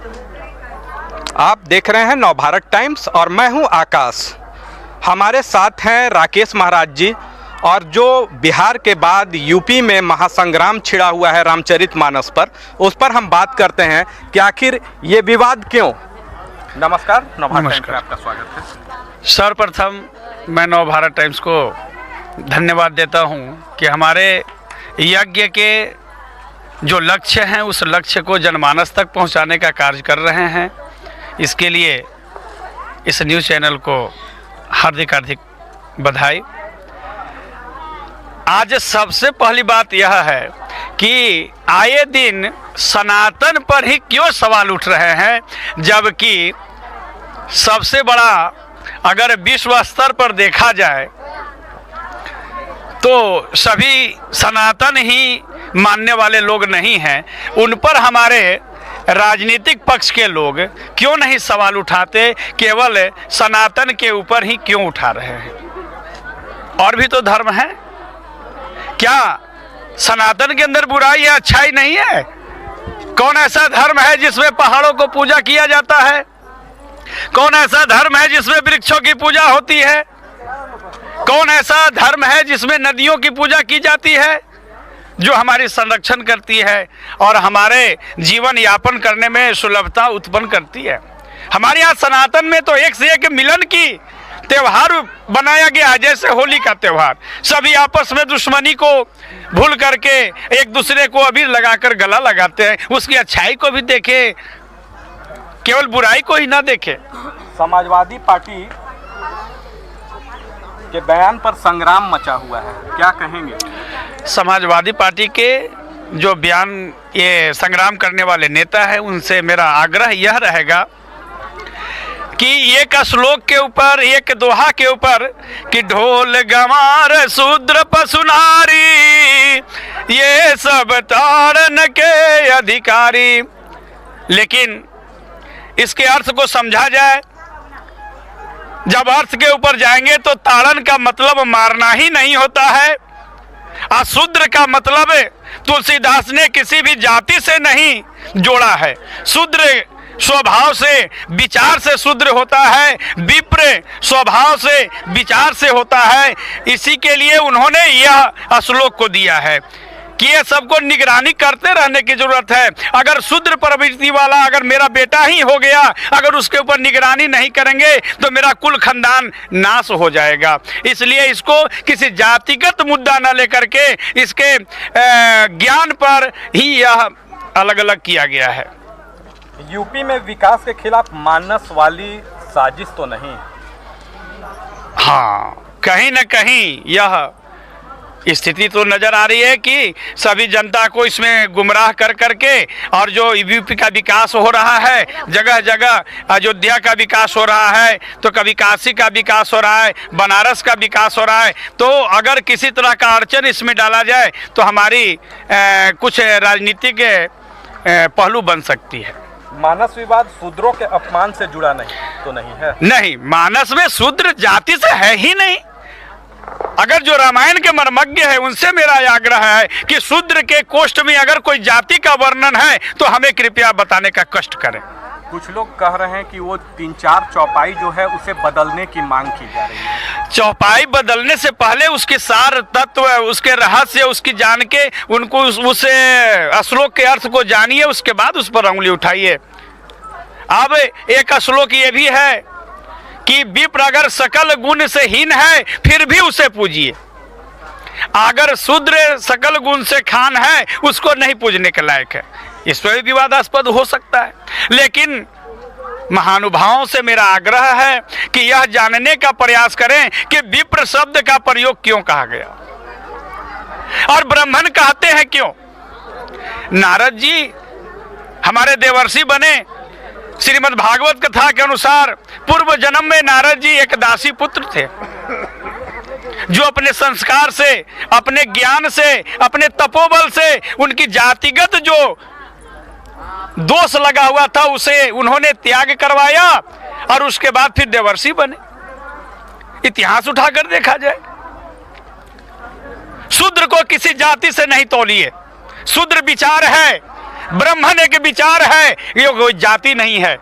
आप देख रहे हैं नवभारत टाइम्स और मैं हूं आकाश। हमारे साथ हैं राकेश महाराज जी, और जो बिहार के बाद यूपी में महासंग्राम छिड़ा हुआ है रामचरितमानस पर, उस पर हम बात करते हैं कि आखिर ये विवाद क्यों। नमस्कार, नवभारत टाइम्स में आपका स्वागत है। सर्वप्रथम मैं नवभारत टाइम्स को धन्यवाद देता हूं कि हमारे यज्ञ के जो लक्ष्य हैं उस लक्ष्य को जनमानस तक पहुंचाने का कार्य कर रहे हैं। इसके लिए इस न्यूज़ चैनल को हार्दिक बधाई। आज सबसे पहली बात यह है कि आए दिन सनातन पर ही क्यों सवाल उठ रहे हैं, जबकि सबसे बड़ा अगर विश्व स्तर पर देखा जाए तो सभी सनातन ही मानने वाले लोग नहीं हैं। उन पर हमारे राजनीतिक पक्ष के लोग क्यों नहीं सवाल उठाते, केवल सनातन के ऊपर ही क्यों उठा रहे हैं। और भी तो धर्म है, क्या सनातन के अंदर बुराई है, अच्छाई नहीं है? कौन ऐसा धर्म है जिसमें पहाड़ों को पूजा किया जाता है? कौन ऐसा धर्म है जिसमें वृक्षों की पूजा होती है? कौन ऐसा धर्म है जिसमें नदियों की पूजा की जाती है, जो हमारी संरक्षण करती है और हमारे जीवन यापन करने में सुलभता उत्पन्न करती है? हमारे यहाँ सनातन में तो एक से एक मिलन की त्यौहार बनाया गया है, जैसे होली का त्यौहार। सभी आपस में दुश्मनी को भूल करके एक दूसरे को अबीर लगाकर गला लगाते हैं। उसकी अच्छाई को भी देखे, केवल बुराई को ही ना देखे। समाजवादी पार्टी के बयान पर संग्राम मचा हुआ है, क्या कहेंगे? समाजवादी पार्टी के जो बयान, ये संग्राम करने वाले नेता है, उनसे मेरा आग्रह यह रहेगा कि एक श्लोक के ऊपर, एक दोहा के ऊपर कि ढोल गंवार शूद्र पशु नारी, ये सब ताड़न के अधिकारी। लेकिन इसके अर्थ को समझा जाए, जब अर्थ के ऊपर जाएंगे तो ताड़न का मतलब मारना ही नहीं होता है। अशूद्र का मतलब तुलसीदास ने किसी भी जाति से नहीं जोड़ा है। शूद्र स्वभाव से, विचार से शूद्र होता है, विप्र स्वभाव से, विचार से होता है। इसी के लिए उन्होंने यह श्लोक को दिया है कि ये सबको निगरानी करते रहने की जरूरत है। अगर शूद्र प्रवृत्ति वाला अगर मेरा बेटा ही हो गया, अगर उसके ऊपर निगरानी नहीं करेंगे तो मेरा कुल खानदान नाश हो जाएगा। इसलिए इसको किसी जातिगत मुद्दा न लेकर के इसके ज्ञान पर ही यह अलग अलग किया गया है। यूपी में विकास के खिलाफ मानस वाली साजिश तो नहीं? हाँ, कहीं न कहीं यह स्थिति तो नज़र आ रही है कि सभी जनता को इसमें गुमराह कर करके, और जो यूपी का विकास हो रहा है, जगह जगह अयोध्या का विकास हो रहा है, तो कभी काशी का विकास हो रहा है, बनारस का विकास हो रहा है। तो अगर किसी तरह का अड़चन इसमें डाला जाए तो हमारी कुछ राजनीतिक पहलू बन सकती है। मानस विवाद शूद्रों के अपमान से जुड़ा नहीं तो नहीं है? नहीं, मानस में शूद्र जाति से है ही नहीं। अगर जो रामायण के मर्मज्ञ है उनसे मेरा आग्रह है कि शूद्र के कोष्ठ में अगर कोई जाति का वर्णन है तो हमें कृपया बताने का कष्ट करें। कुछ लोग कह रहे हैं कि वो 3-4 चौपाई जो है उसे बदलने की मांग की जा रही है। चौपाई बदलने से पहले उसके सार तत्व, उसके रहस्य, उसकी जान के उनको उसे श्लोक के अर्थ को जानिए, उसके बाद उस पर उंगली उठाइए। अब एक श्लोक ये भी है कि विप्र अगर सकल गुण से हीन है फिर भी उसे पूजिए, अगर शूद्र सकल गुण से खान है उसको नहीं पूजने के लायक है। इस पर भी विवादास्पद हो सकता है, लेकिन महानुभावों से मेरा आग्रह है कि यह जानने का प्रयास करें कि विप्र शब्द का प्रयोग क्यों कहा गया और ब्राह्मण कहते हैं क्यों। नारद जी हमारे देवर्षि बने। श्रीमद् भागवत कथा के अनुसार पूर्व जन्म में नारद जी एक दासी पुत्र थे, जो अपने संस्कार से, अपने ज्ञान से, अपने तपोबल से उनकी जातिगत जो दोष लगा हुआ था उसे उन्होंने त्याग करवाया और उसके बाद फिर देवर्षि बने। इतिहास उठाकर देखा जाए, शूद्र को किसी जाति से नहीं तौलिए। शूद्र विचार है, ब्राह्मण एक विचार है, ये कोई जाति नहीं है।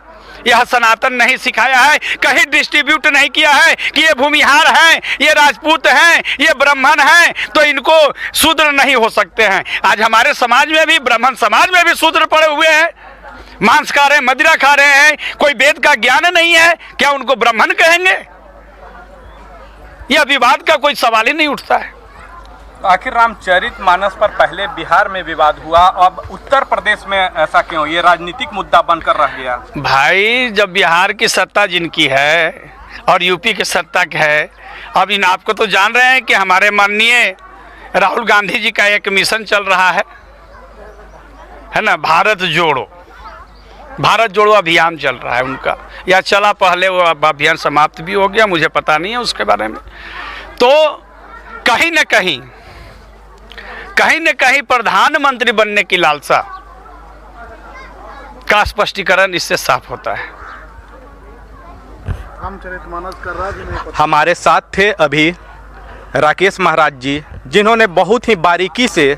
यह सनातन नहीं सिखाया है, कहीं डिस्ट्रीब्यूट नहीं किया है कि ये भूमिहार हैं, ये राजपूत हैं, ये ब्राह्मण हैं तो इनको शूद्र नहीं हो सकते हैं। आज हमारे समाज में भी, ब्राह्मण समाज में भी शूद्र पड़े हुए हैं, मांस खा रहे हैं, मदिरा खा रहे हैं, कोई वेद का ज्ञान नहीं है, क्या उनको ब्राह्मण कहेंगे? यह विवाद का कोई सवाल ही नहीं उठता है। आखिर रामचरितमानस पर पहले बिहार में विवाद हुआ, अब उत्तर प्रदेश में ऐसा क्यों? ये राजनीतिक मुद्दा बनकर रह गया। भाई, जब बिहार की सत्ता जिनकी है और यूपी की सत्ता है, अब इन आपको तो जान रहे हैं कि हमारे माननीय राहुल गांधी जी का एक मिशन चल रहा है ना, भारत जोड़ो अभियान चल रहा है उनका, या चला पहले, वो अभियान समाप्त भी हो गया, मुझे पता नहीं है उसके बारे में। तो कहीं न कहीं प्रधानमंत्री बनने की लालसा का स्पष्टीकरण इससे साफ होता है। रामचरितमानस का राज नहीं। हमारे साथ थे अभी राकेश महाराज जी, जिन्होंने बहुत ही बारीकी से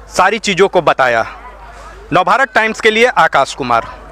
सारी चीज़ों को बताया। नवभारत टाइम्स के लिए आकाश कुमार।